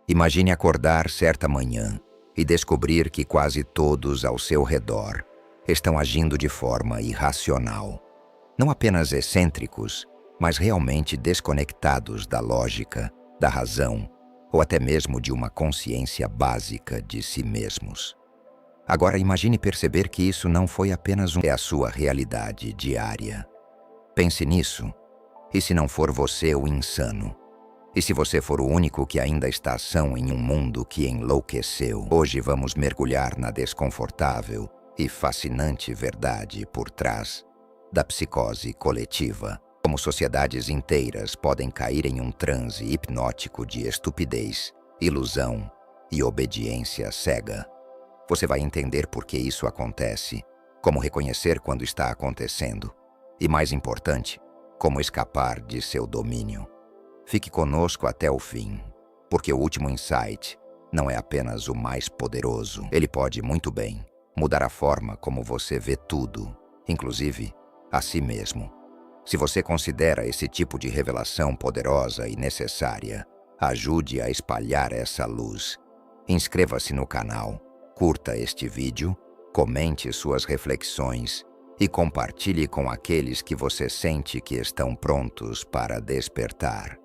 Imagine acordar certa manhã e descobrir que quase todos ao seu redor estão agindo de forma irracional. Não apenas excêntricos, mas realmente desconectados da lógica, da razão ou até mesmo de uma consciência básica de si mesmos. Agora imagine perceber que isso não foi apenas a sua realidade diária. Pense nisso. E se não for você o insano? E se você for o único que ainda está são em um mundo que enlouqueceu? Hoje vamos mergulhar na desconfortável e fascinante verdade por trás da psicose coletiva. Como sociedades inteiras podem cair em um transe hipnótico de estupidez, ilusão e obediência cega. Você vai entender por que isso acontece, como reconhecer quando está acontecendo e, mais importante, como escapar de seu domínio. Fique conosco até o fim, porque o último insight não é apenas o mais poderoso. Ele pode muito bem mudar a forma como você vê tudo, inclusive a si mesmo. Se você considera esse tipo de revelação poderosa e necessária, ajude a espalhar essa luz. Inscreva-se no canal, curta este vídeo, comente suas reflexões e compartilhe com aqueles que você sente que estão prontos para despertar.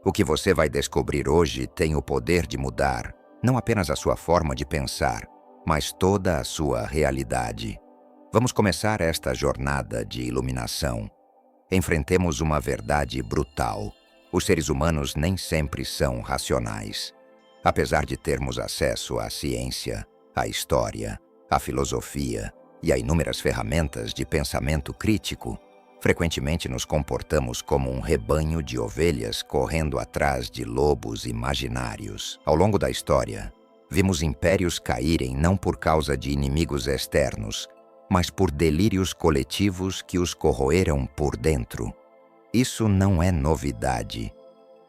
O que você vai descobrir hoje tem o poder de mudar não apenas a sua forma de pensar, mas toda a sua realidade. Vamos começar esta jornada de iluminação. Enfrentemos uma verdade brutal. Os seres humanos nem sempre são racionais. Apesar de termos acesso à ciência, à história, à filosofia e a inúmeras ferramentas de pensamento crítico, frequentemente nos comportamos como um rebanho de ovelhas correndo atrás de lobos imaginários. Ao longo da história, vimos impérios caírem não por causa de inimigos externos, mas por delírios coletivos que os corroeram por dentro. Isso não é novidade.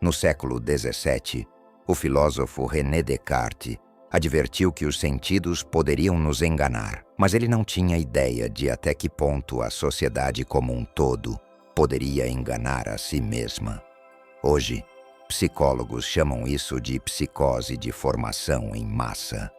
No século XVII, o filósofo René Descartes advertiu que os sentidos poderiam nos enganar, mas ele não tinha ideia de até que ponto a sociedade como um todo poderia enganar a si mesma. Hoje, psicólogos chamam isso de psicose de formação em massa,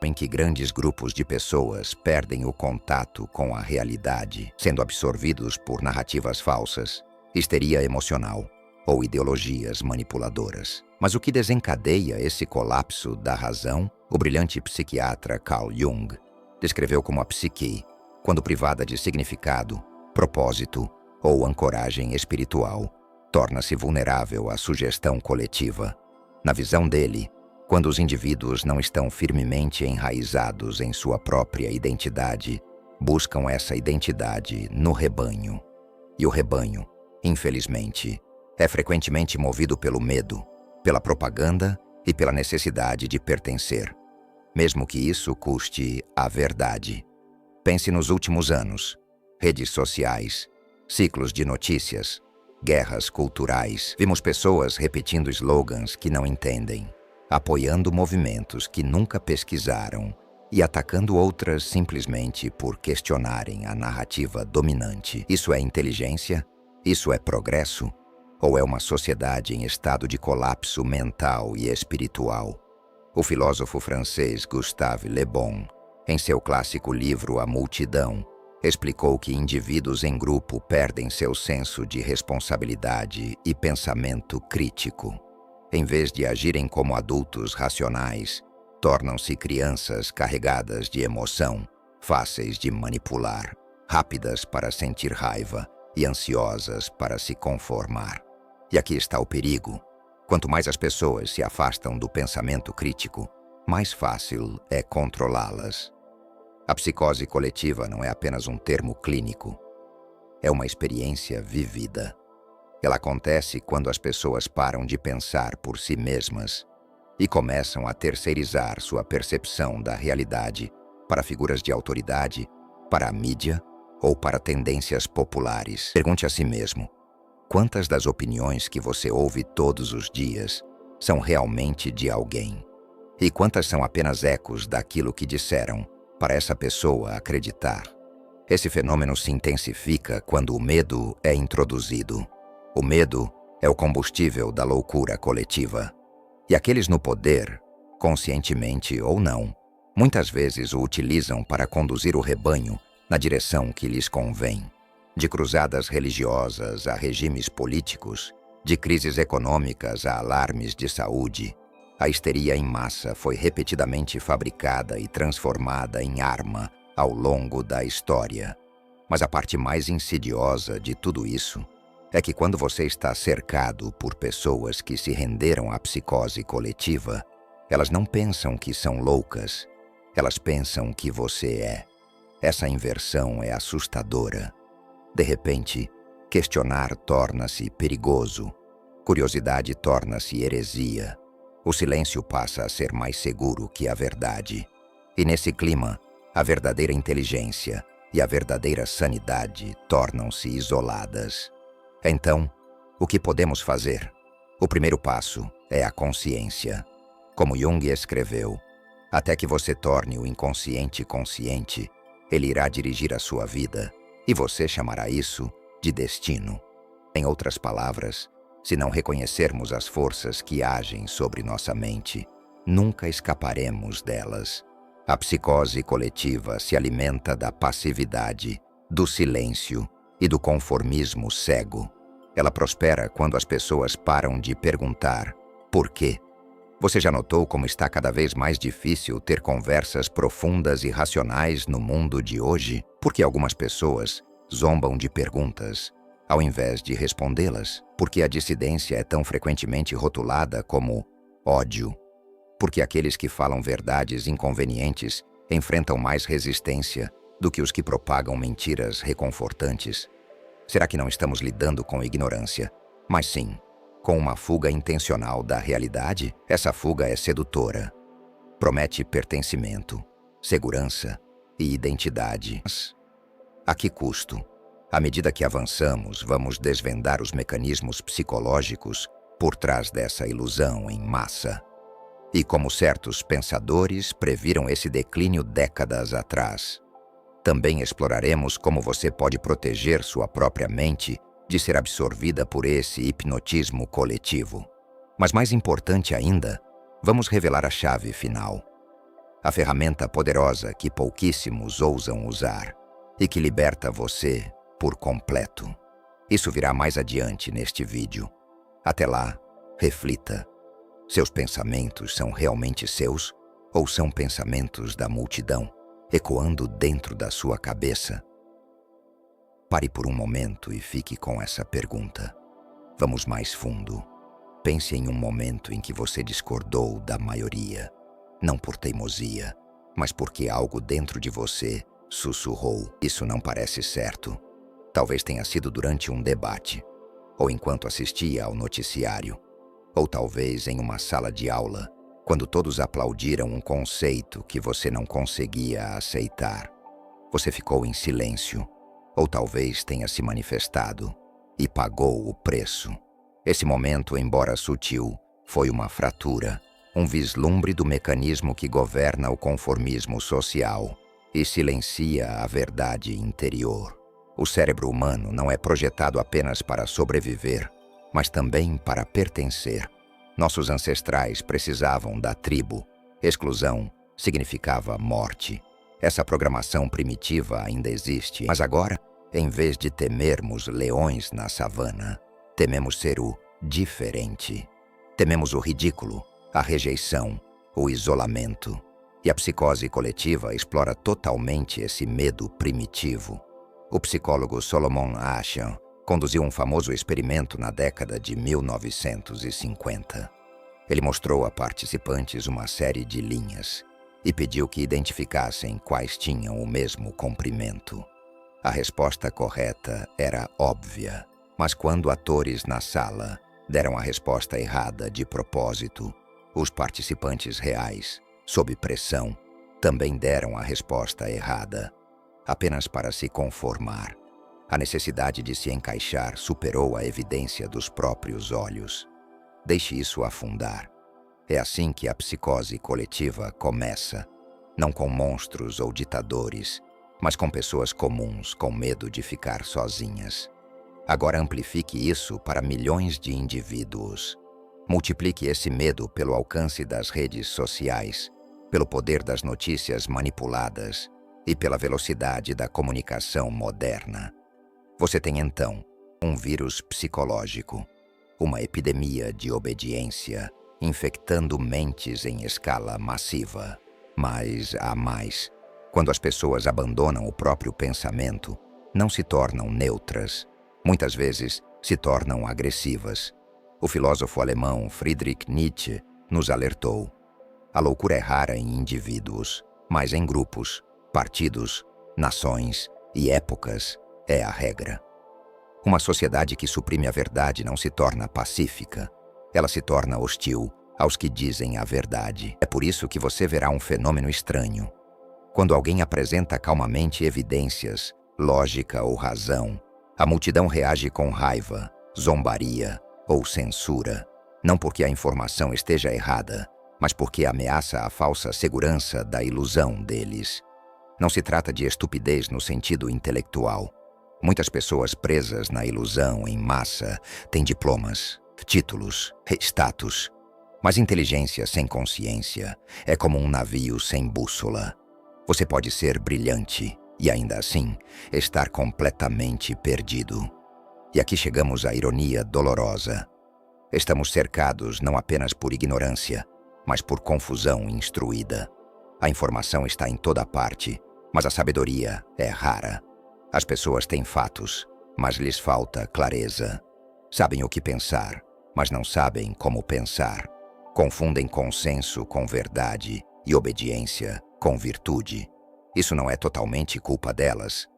em que grandes grupos de pessoas perdem o contato com a realidade, sendo absorvidos por narrativas falsas, histeria emocional ou ideologias manipuladoras. Mas o que desencadeia esse colapso da razão, o brilhante psiquiatra Carl Jung descreveu como a psique, quando privada de significado, propósito ou ancoragem espiritual, torna-se vulnerável à sugestão coletiva. Na visão dele, quando os indivíduos não estão firmemente enraizados em sua própria identidade, buscam essa identidade no rebanho. E o rebanho, infelizmente, é frequentemente movido pelo medo, pela propaganda e pela necessidade de pertencer, mesmo que isso custe a verdade. Pense nos últimos anos: redes sociais, ciclos de notícias, guerras culturais. Vimos pessoas repetindo slogans que não entendem, apoiando movimentos que nunca pesquisaram e atacando outras simplesmente por questionarem a narrativa dominante. Isso é inteligência? Isso é progresso? Ou é uma sociedade em estado de colapso mental e espiritual? O filósofo francês Gustave Le Bon, em seu clássico livro A Multidão, explicou que indivíduos em grupo perdem seu senso de responsabilidade e pensamento crítico. Em vez de agirem como adultos racionais, tornam-se crianças carregadas de emoção, fáceis de manipular, rápidas para sentir raiva e ansiosas para se conformar. E aqui está o perigo. Quanto mais as pessoas se afastam do pensamento crítico, mais fácil é controlá-las. A psicose coletiva não é apenas um termo clínico. É uma experiência vivida. Ela acontece quando as pessoas param de pensar por si mesmas e começam a terceirizar sua percepção da realidade para figuras de autoridade, para a mídia ou para tendências populares. Pergunte a si mesmo: quantas das opiniões que você ouve todos os dias são realmente de alguém? E quantas são apenas ecos daquilo que disseram para essa pessoa acreditar? Esse fenômeno se intensifica quando o medo é introduzido. O medo é o combustível da loucura coletiva. E aqueles no poder, conscientemente ou não, muitas vezes o utilizam para conduzir o rebanho na direção que lhes convém. De cruzadas religiosas a regimes políticos, de crises econômicas a alarmes de saúde, a histeria em massa foi repetidamente fabricada e transformada em arma ao longo da história. Mas a parte mais insidiosa de tudo isso é que quando você está cercado por pessoas que se renderam à psicose coletiva, elas não pensam que são loucas, elas pensam que você é. Essa inversão é assustadora. De repente, questionar torna-se perigoso, curiosidade torna-se heresia, o silêncio passa a ser mais seguro que a verdade. E nesse clima, a verdadeira inteligência e a verdadeira sanidade tornam-se isoladas. Então, o que podemos fazer? O primeiro passo é a consciência. Como Jung escreveu, até que você torne o inconsciente consciente, ele irá dirigir a sua vida, e você chamará isso de destino. Em outras palavras, se não reconhecermos as forças que agem sobre nossa mente, nunca escaparemos delas. A psicose coletiva se alimenta da passividade, do silêncio e do conformismo cego. Ela prospera quando as pessoas param de perguntar por quê. Você já notou como está cada vez mais difícil ter conversas profundas e racionais no mundo de hoje? Porque algumas pessoas zombam de perguntas, ao invés de respondê-las. Porque a dissidência é tão frequentemente rotulada como ódio. Porque aqueles que falam verdades inconvenientes enfrentam mais resistência do que os que propagam mentiras reconfortantes. Será que não estamos lidando com ignorância, mas sim com uma fuga intencional da realidade? Essa fuga é sedutora. Promete pertencimento, segurança e identidade. Mas a que custo? À medida que avançamos, vamos desvendar os mecanismos psicológicos por trás dessa ilusão em massa. E como certos pensadores previram esse declínio décadas atrás, também exploraremos como você pode proteger sua própria mente de ser absorvida por esse hipnotismo coletivo. Mas mais importante ainda, vamos revelar a chave final. A ferramenta poderosa que pouquíssimos ousam usar e que liberta você por completo. Isso virá mais adiante neste vídeo. Até lá, reflita. Seus pensamentos são realmente seus ou são pensamentos da multidão, ecoando dentro da sua cabeça? Pare por um momento e fique com essa pergunta. Vamos mais fundo. Pense em um momento em que você discordou da maioria, não por teimosia, mas porque algo dentro de você sussurrou. Isso não parece certo. Talvez tenha sido durante um debate, ou enquanto assistia ao noticiário, ou talvez em uma sala de aula, quando todos aplaudiram um conceito que você não conseguia aceitar. Você ficou em silêncio, ou talvez tenha se manifestado e pagou o preço. Esse momento, embora sutil, foi uma fratura, um vislumbre do mecanismo que governa o conformismo social e silencia a verdade interior. O cérebro humano não é projetado apenas para sobreviver, mas também para pertencer. Nossos ancestrais precisavam da tribo. Exclusão significava morte. Essa programação primitiva ainda existe, mas agora, em vez de temermos leões na savana, tememos ser o diferente. Tememos o ridículo, a rejeição, o isolamento. E a psicose coletiva explora totalmente esse medo primitivo. O psicólogo Solomon Ascham conduziu um famoso experimento na década de 1950. Ele mostrou a participantes uma série de linhas e pediu que identificassem quais tinham o mesmo comprimento. A resposta correta era óbvia, mas quando atores na sala deram a resposta errada de propósito, os participantes reais, sob pressão, também deram a resposta errada, apenas para se conformar. A necessidade de se encaixar superou a evidência dos próprios olhos. Deixe isso afundar. É assim que a psicose coletiva começa, não com monstros ou ditadores, mas com pessoas comuns com medo de ficar sozinhas. Agora amplifique isso para milhões de indivíduos. Multiplique esse medo pelo alcance das redes sociais, pelo poder das notícias manipuladas e pela velocidade da comunicação moderna. Você tem então um vírus psicológico, uma epidemia de obediência, infectando mentes em escala massiva. Mas há mais. Quando as pessoas abandonam o próprio pensamento, não se tornam neutras. Muitas vezes se tornam agressivas. O filósofo alemão Friedrich Nietzsche nos alertou. A loucura é rara em indivíduos, mas em grupos, partidos, nações e épocas é a regra. Uma sociedade que suprime a verdade não se torna pacífica. Ela se torna hostil aos que dizem a verdade. É por isso que você verá um fenômeno estranho. Quando alguém apresenta calmamente evidências, lógica ou razão, a multidão reage com raiva, zombaria ou censura, não porque a informação esteja errada, mas porque ameaça a falsa segurança da ilusão deles. Não se trata de estupidez no sentido intelectual. Muitas pessoas presas na ilusão em massa têm diplomas, títulos, status. Mas inteligência sem consciência é como um navio sem bússola. Você pode ser brilhante e ainda assim estar completamente perdido. E aqui chegamos à ironia dolorosa. Estamos cercados não apenas por ignorância, mas por confusão instruída. A informação está em toda parte, mas a sabedoria é rara. As pessoas têm fatos, mas lhes falta clareza. Sabem o que pensar, mas não sabem como pensar. Confundem consenso com verdade e obediência com virtude. Isso não é totalmente culpa delas.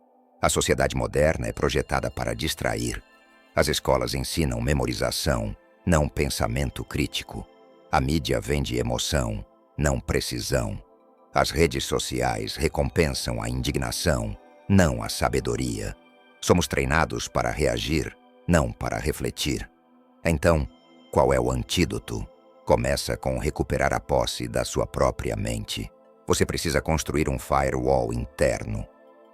A sociedade moderna é projetada para distrair. As escolas ensinam memorização, não pensamento crítico. A mídia vende emoção, não precisão. As redes sociais recompensam a indignação, não a sabedoria. Somos treinados para reagir, não para refletir. Então, qual é o antídoto? Começa com recuperar a posse da sua própria mente. Você precisa construir um firewall interno,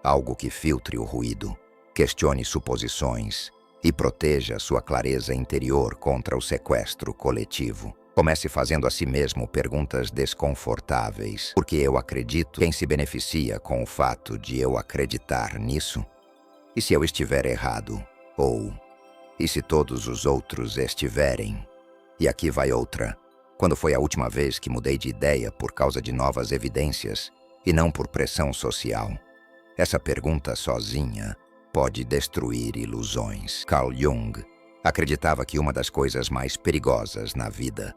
algo que filtre o ruído, questione suposições e proteja sua clareza interior contra o sequestro coletivo. Comece fazendo a si mesmo perguntas desconfortáveis. Por que eu acredito? Quem se beneficia com o fato de eu acreditar nisso? E se eu estiver errado? Ou, e se todos os outros estiverem? E aqui vai outra. Quando foi a última vez que mudei de ideia por causa de novas evidências e não por pressão social? Essa pergunta sozinha pode destruir ilusões. Carl Jung acreditava que uma das coisas mais perigosas na vida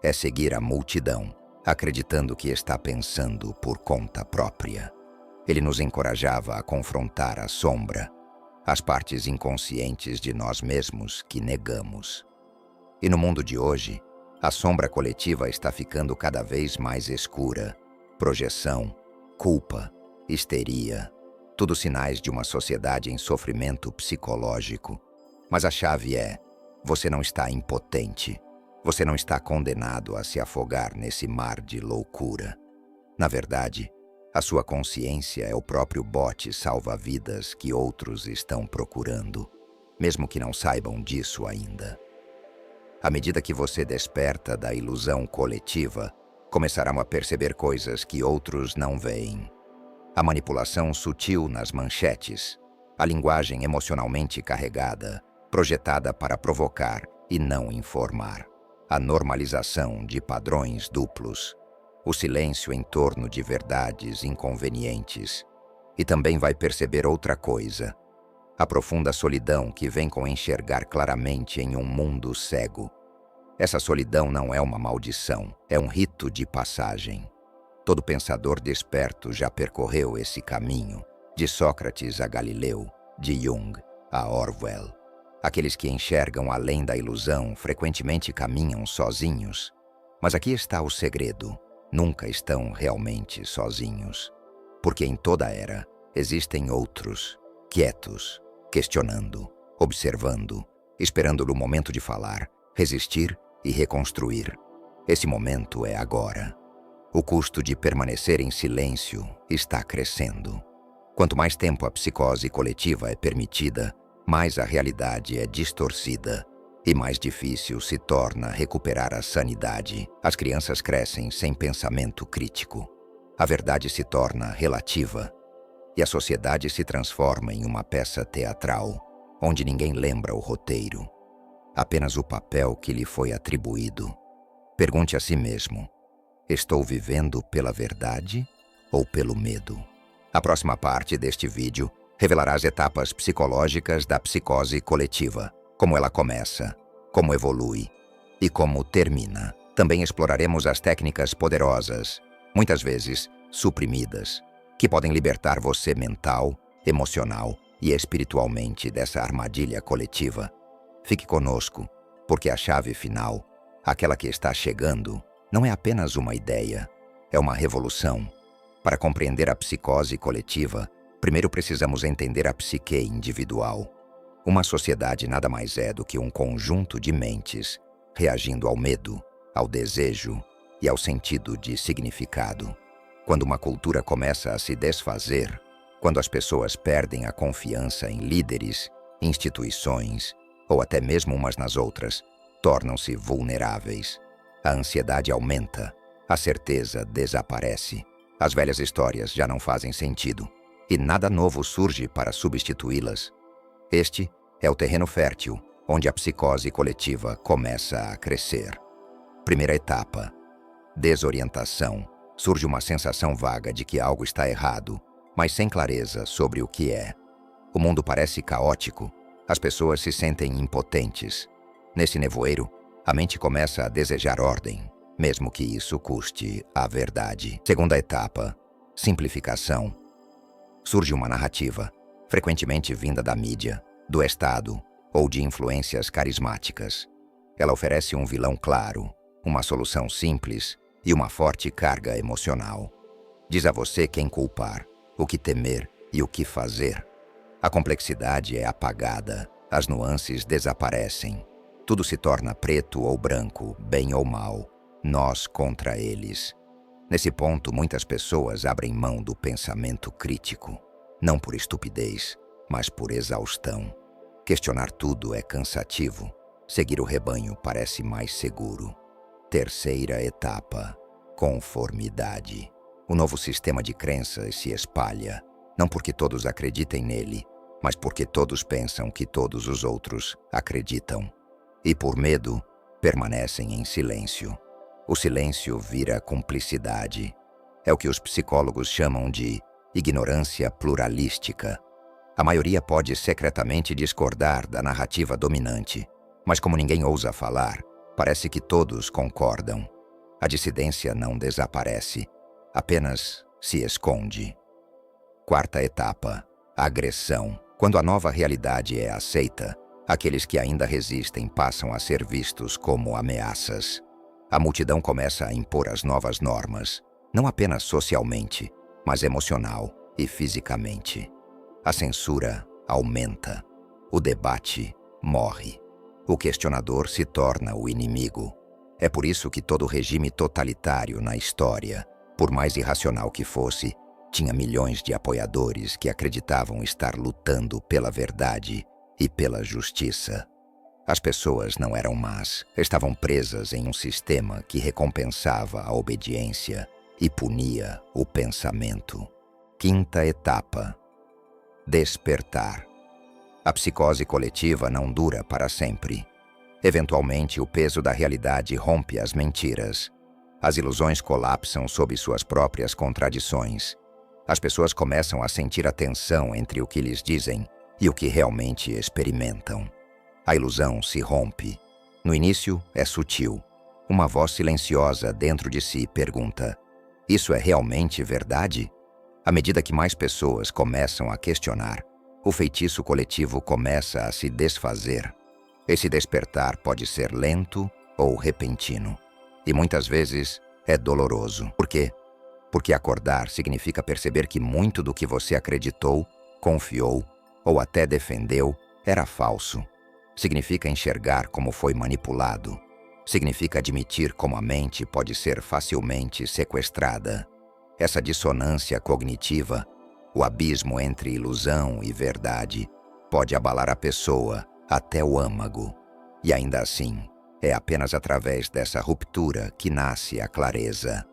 é seguir a multidão, acreditando que está pensando por conta própria. Ele nos encorajava a confrontar a sombra, as partes inconscientes de nós mesmos que negamos. E no mundo de hoje, a sombra coletiva está ficando cada vez mais escura. Projeção, culpa, histeria, tudo sinais de uma sociedade em sofrimento psicológico. Mas a chave é, você não está impotente. Você não está condenado a se afogar nesse mar de loucura. Na verdade, a sua consciência é o próprio bote salva-vidas que outros estão procurando, mesmo que não saibam disso ainda. À medida que você desperta da ilusão coletiva, começarão a perceber coisas que outros não veem. A manipulação sutil nas manchetes, a linguagem emocionalmente carregada, projetada para provocar e não informar, a normalização de padrões duplos, o silêncio em torno de verdades inconvenientes. E também vai perceber outra coisa, a profunda solidão que vem com enxergar claramente em um mundo cego. Essa solidão não é uma maldição, é um rito de passagem. Todo pensador desperto já percorreu esse caminho, de Sócrates a Galileu, de Jung a Orwell. Aqueles que enxergam além da ilusão frequentemente caminham sozinhos. Mas aqui está o segredo: nunca estão realmente sozinhos. Porque em toda era existem outros, quietos, questionando, observando, esperando o momento de falar, resistir e reconstruir. Esse momento é agora. O custo de permanecer em silêncio está crescendo. Quanto mais tempo a psicose coletiva é permitida, mais a realidade é distorcida. E mais difícil se torna recuperar a sanidade. As crianças crescem sem pensamento crítico. A verdade se torna relativa. E a sociedade se transforma em uma peça teatral, onde ninguém lembra o roteiro, apenas o papel que lhe foi atribuído. Pergunte a si mesmo: estou vivendo pela verdade ou pelo medo? A próxima parte deste vídeo revelará as etapas psicológicas da psicose coletiva, como ela começa, como evolui e como termina. Também exploraremos as técnicas poderosas, muitas vezes suprimidas, que podem libertar você mental, emocional e espiritualmente dessa armadilha coletiva. Fique conosco, porque a chave final, aquela que está chegando, não é apenas uma ideia, é uma revolução. Para compreender a psicose coletiva, primeiro precisamos entender a psique individual. Uma sociedade nada mais é do que um conjunto de mentes reagindo ao medo, ao desejo e ao sentido de significado. Quando uma cultura começa a se desfazer, quando as pessoas perdem a confiança em líderes, instituições ou até mesmo umas nas outras, tornam-se vulneráveis. A ansiedade aumenta, a certeza desaparece. As velhas histórias já não fazem sentido e nada novo surge para substituí-las. Este é o terreno fértil onde a psicose coletiva começa a crescer. Primeira etapa: desorientação. Surge uma sensação vaga de que algo está errado, mas sem clareza sobre o que é. O mundo parece caótico, as pessoas se sentem impotentes. Nesse nevoeiro, a mente começa a desejar ordem, mesmo que isso custe a verdade. Segunda etapa: simplificação. Surge uma narrativa, frequentemente vinda da mídia, do Estado ou de influências carismáticas. Ela oferece um vilão claro, uma solução simples e uma forte carga emocional. Diz a você quem culpar, o que temer e o que fazer. A complexidade é apagada, as nuances desaparecem. Tudo se torna preto ou branco, bem ou mal, nós contra eles. Nesse ponto, muitas pessoas abrem mão do pensamento crítico, não por estupidez, mas por exaustão. Questionar tudo é cansativo, seguir o rebanho parece mais seguro. Terceira etapa: conformidade. O novo sistema de crenças se espalha, não porque todos acreditem nele, mas porque todos pensam que todos os outros acreditam. E por medo, permanecem em silêncio. O silêncio vira cumplicidade. É o que os psicólogos chamam de ignorância pluralística. A maioria pode secretamente discordar da narrativa dominante, mas como ninguém ousa falar, parece que todos concordam. A dissidência não desaparece, apenas se esconde. Quarta etapa: agressão. Quando a nova realidade é aceita, aqueles que ainda resistem passam a ser vistos como ameaças. A multidão começa a impor as novas normas, não apenas socialmente, mas emocional e fisicamente. A censura aumenta, o debate morre. O questionador se torna o inimigo. É por isso que todo regime totalitário na história, por mais irracional que fosse, tinha milhões de apoiadores que acreditavam estar lutando pela verdade e pela justiça. As pessoas não eram más, estavam presas em um sistema que recompensava a obediência e punia o pensamento. Quinta etapa: despertar. A psicose coletiva não dura para sempre. Eventualmente, o peso da realidade rompe as mentiras. As ilusões colapsam sob suas próprias contradições. As pessoas começam a sentir a tensão entre o que lhes dizem e o que realmente experimentam. A ilusão se rompe. No início, é sutil. Uma voz silenciosa dentro de si pergunta: isso é realmente verdade? À medida que mais pessoas começam a questionar, o feitiço coletivo começa a se desfazer. Esse despertar pode ser lento ou repentino. E muitas vezes é doloroso. Por quê? Porque acordar significa perceber que muito do que você acreditou, confiou ou até defendeu era falso. Significa enxergar como foi manipulado. Significa admitir como a mente pode ser facilmente sequestrada. Essa dissonância cognitiva, o abismo entre ilusão e verdade, pode abalar a pessoa até o âmago. E ainda assim, é apenas através dessa ruptura que nasce a clareza.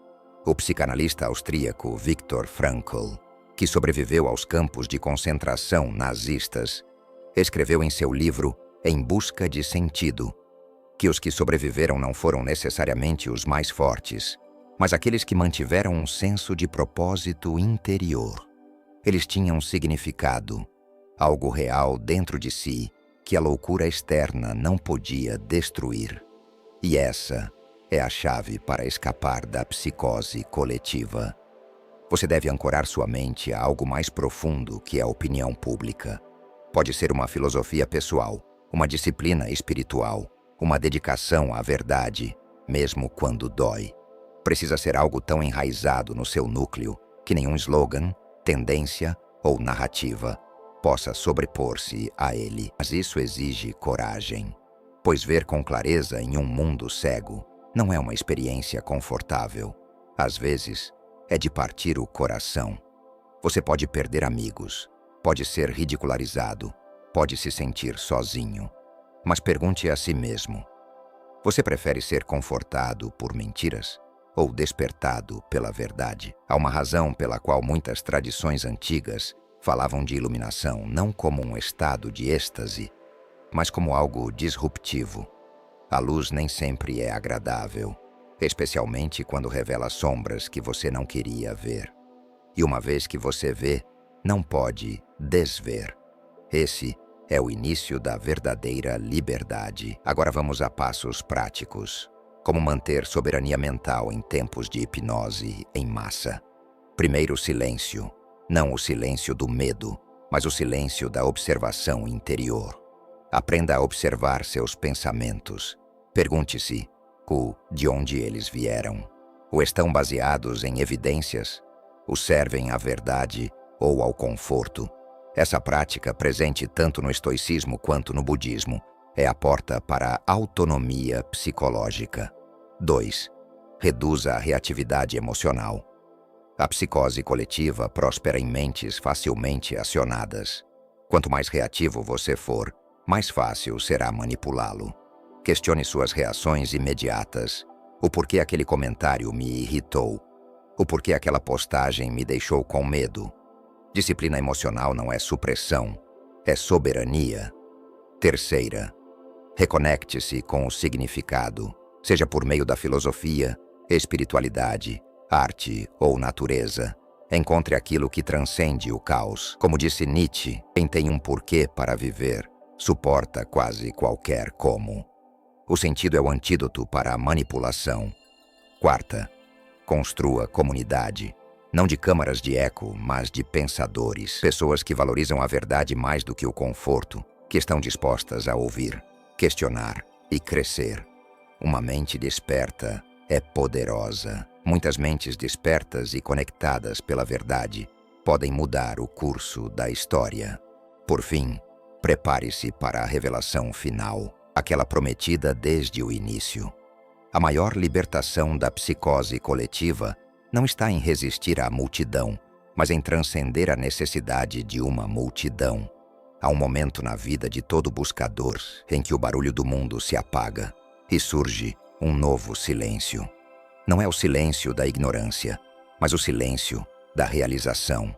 O psicanalista austríaco Viktor Frankl, que sobreviveu aos campos de concentração nazistas, escreveu em seu livro Em Busca de Sentido que os que sobreviveram não foram necessariamente os mais fortes, mas aqueles que mantiveram um senso de propósito interior. Eles tinham um significado, algo real dentro de si que a loucura externa não podia destruir. E essa é a chave para escapar da psicose coletiva. Você deve ancorar sua mente a algo mais profundo que a opinião pública. Pode ser uma filosofia pessoal, uma disciplina espiritual, uma dedicação à verdade, mesmo quando dói. Precisa ser algo tão enraizado no seu núcleo que nenhum slogan, tendência ou narrativa possa sobrepor-se a ele. Mas isso exige coragem, pois ver com clareza em um mundo cego não é uma experiência confortável. Às vezes, é de partir o coração. Você pode perder amigos, pode ser ridicularizado, pode se sentir sozinho. Mas pergunte a si mesmo: você prefere ser confortado por mentiras ou despertado pela verdade? Há uma razão pela qual muitas tradições antigas falavam de iluminação não como um estado de êxtase, mas como algo disruptivo. A luz nem sempre é agradável, especialmente quando revela sombras que você não queria ver. E uma vez que você vê, não pode desver. Esse é o início da verdadeira liberdade. Agora vamos a passos práticos. Como manter soberania mental em tempos de hipnose em massa. Primeiro, silêncio. Não o silêncio do medo, mas o silêncio da observação interior. Aprenda a observar seus pensamentos. Pergunte-se de onde eles vieram. Ou estão baseados em evidências? Ou servem à verdade ou ao conforto? Essa prática, presente tanto no estoicismo quanto no budismo, é a porta para a autonomia psicológica. 2. Reduza a reatividade emocional. A psicose coletiva próspera em mentes facilmente acionadas. Quanto mais reativo você for, mais fácil será manipulá-lo. Questione suas reações imediatas. O porquê aquele comentário me irritou. O porquê aquela postagem me deixou com medo. Disciplina emocional não é supressão, é soberania. Terceira, reconecte-se com o significado, seja por meio da filosofia, espiritualidade, arte ou natureza. Encontre aquilo que transcende o caos. Como disse Nietzsche, quem tem um porquê para viver, suporta quase qualquer como. O sentido é o antídoto para a manipulação. Quarta, construa comunidade. Não de câmaras de eco, mas de pensadores. Pessoas que valorizam a verdade mais do que o conforto, que estão dispostas a ouvir, questionar e crescer. Uma mente desperta é poderosa. Muitas mentes despertas e conectadas pela verdade podem mudar o curso da história. Por fim, prepare-se para a revelação final, aquela prometida desde o início. A maior libertação da psicose coletiva não está em resistir à multidão, mas em transcender a necessidade de uma multidão. Há um momento na vida de todo buscador em que o barulho do mundo se apaga e surge um novo silêncio. Não é o silêncio da ignorância, mas o silêncio da realização.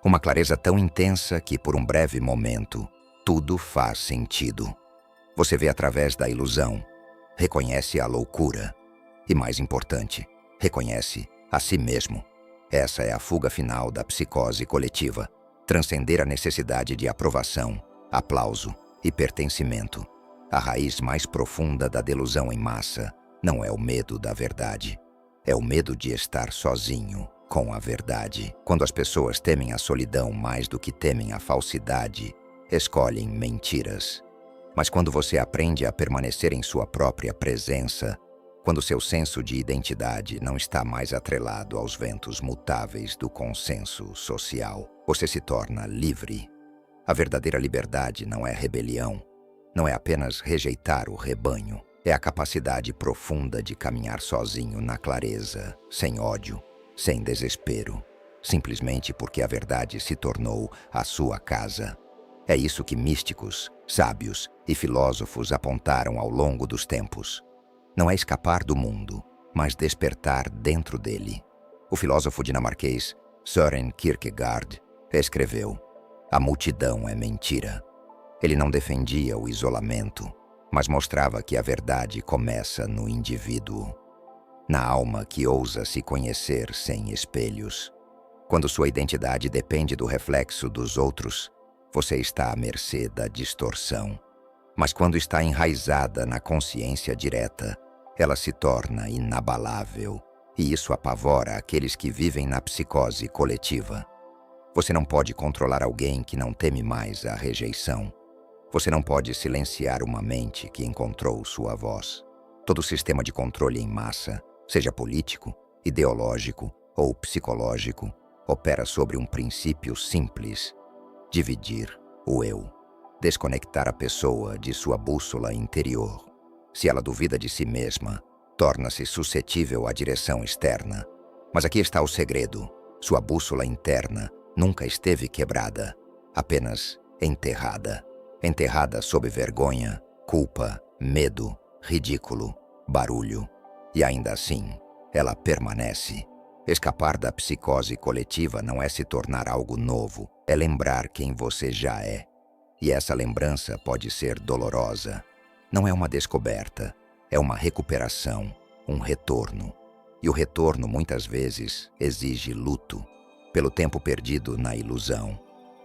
Uma clareza tão intensa que, por um breve momento, tudo faz sentido. Você vê através da ilusão, reconhece a loucura e, mais importante, reconhece a si mesmo. Essa é a fuga final da psicose coletiva. Transcender a necessidade de aprovação, aplauso e pertencimento. A raiz mais profunda da delusão em massa não é o medo da verdade. É o medo de estar sozinho com a verdade. Quando as pessoas temem a solidão mais do que temem a falsidade, escolhem mentiras. Mas quando você aprende a permanecer em sua própria presença, quando seu senso de identidade não está mais atrelado aos ventos mutáveis do consenso social, você se torna livre. A verdadeira liberdade não é rebelião, não é apenas rejeitar o rebanho, é a capacidade profunda de caminhar sozinho na clareza, sem ódio, sem desespero, simplesmente porque a verdade se tornou a sua casa. É isso que místicos, sábios e filósofos apontaram ao longo dos tempos. Não é escapar do mundo, mas despertar dentro dele. O filósofo dinamarquês Søren Kierkegaard escreveu: "A multidão é mentira." Ele não defendia o isolamento, mas mostrava que a verdade começa no indivíduo, na alma que ousa se conhecer sem espelhos. Quando sua identidade depende do reflexo dos outros, você está à mercê da distorção. Mas quando está enraizada na consciência direta, ela se torna inabalável, e isso apavora aqueles que vivem na psicose coletiva. Você não pode controlar alguém que não teme mais a rejeição. Você não pode silenciar uma mente que encontrou sua voz. Todo sistema de controle em massa, seja político, ideológico ou psicológico, opera sobre um princípio simples: dividir o eu, desconectar a pessoa de sua bússola interior. Se ela duvida de si mesma, torna-se suscetível à direção externa. Mas aqui está o segredo: sua bússola interna nunca esteve quebrada, apenas enterrada. Enterrada sob vergonha, culpa, medo, ridículo, barulho. E ainda assim, ela permanece. Escapar da psicose coletiva não é se tornar algo novo, é lembrar quem você já é. E essa lembrança pode ser dolorosa. Não é uma descoberta, é uma recuperação, um retorno. E o retorno, muitas vezes, exige luto, pelo tempo perdido na ilusão,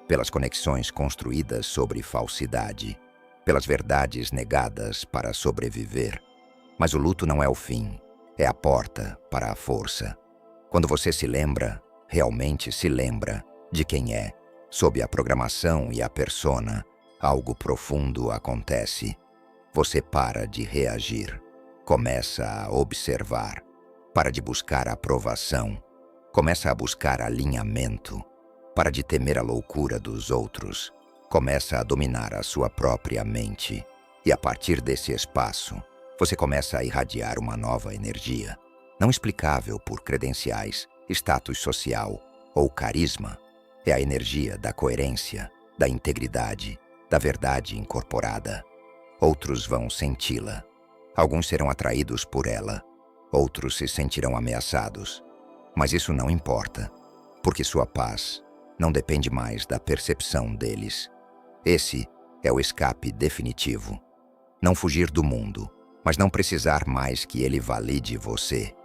pelas conexões construídas sobre falsidade, pelas verdades negadas para sobreviver. Mas o luto não é o fim, é a porta para a força. Quando você se lembra, realmente se lembra de quem é, sob a programação e a persona, algo profundo acontece. Você para de reagir, começa a observar, para de buscar aprovação, começa a buscar alinhamento, para de temer a loucura dos outros, começa a dominar a sua própria mente. E a partir desse espaço, você começa a irradiar uma nova energia, não explicável por credenciais, status social ou carisma. É a energia da coerência, da integridade, da verdade incorporada. Outros vão senti-la. Alguns serão atraídos por ela, outros se sentirão ameaçados. Mas isso não importa, porque sua paz não depende mais da percepção deles. Esse é o escape definitivo. Não fugir do mundo, mas não precisar mais que ele valide você.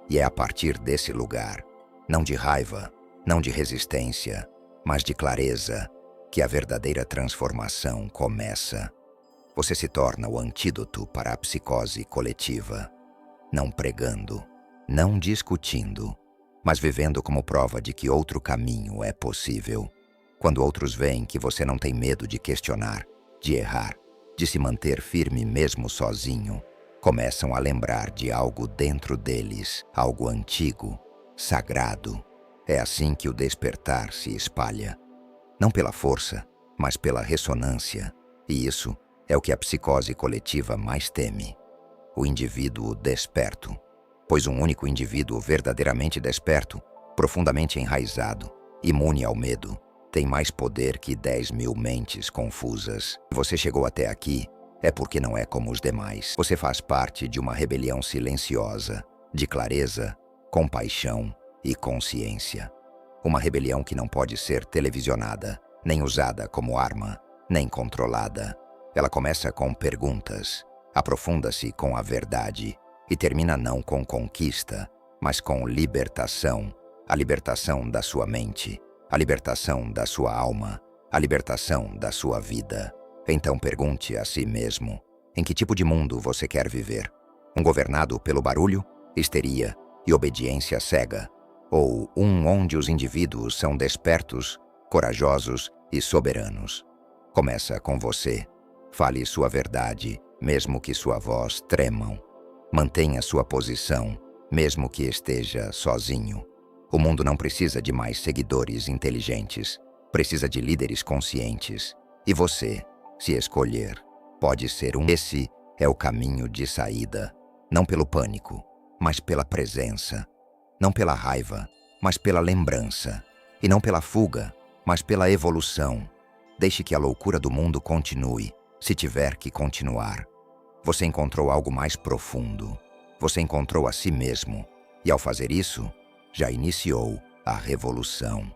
E é a partir desse lugar, não de raiva, não de resistência, mas de clareza, que a verdadeira transformação começa. Você se torna o antídoto para a psicose coletiva, não pregando, não discutindo, mas vivendo como prova de que outro caminho é possível. Quando outros veem que você não tem medo de questionar, de errar, de se manter firme mesmo sozinho, começam a lembrar de algo dentro deles, algo antigo, sagrado. É assim que o despertar se espalha. Não pela força, mas pela ressonância. E isso é o que a psicose coletiva mais teme: o indivíduo desperto. Pois um único indivíduo verdadeiramente desperto, profundamente enraizado, imune ao medo, tem mais poder que 10.000 mentes confusas. Se você chegou até aqui, é porque não é como os demais. Você faz parte de uma rebelião silenciosa, de clareza, compaixão e consciência. Uma rebelião que não pode ser televisionada, nem usada como arma, nem controlada. Ela começa com perguntas, aprofunda-se com a verdade, e termina não com conquista, mas com libertação. A libertação da sua mente, a libertação da sua alma, a libertação da sua vida. Então pergunte a si mesmo: em que tipo de mundo você quer viver? Um governado pelo barulho, histeria e obediência cega? Ou um onde os indivíduos são despertos, corajosos e soberanos? Começa com você. Fale sua verdade, mesmo que sua voz tremam. Mantenha sua posição, mesmo que esteja sozinho. O mundo não precisa de mais seguidores inteligentes, precisa de líderes conscientes. E você, se escolher, pode ser um. Esse é o caminho de saída, não pelo pânico, mas pela presença. Não pela raiva, mas pela lembrança. E não pela fuga, mas pela evolução. Deixe que a loucura do mundo continue, se tiver que continuar. Você encontrou algo mais profundo. Você encontrou a si mesmo. E ao fazer isso, já iniciou a revolução.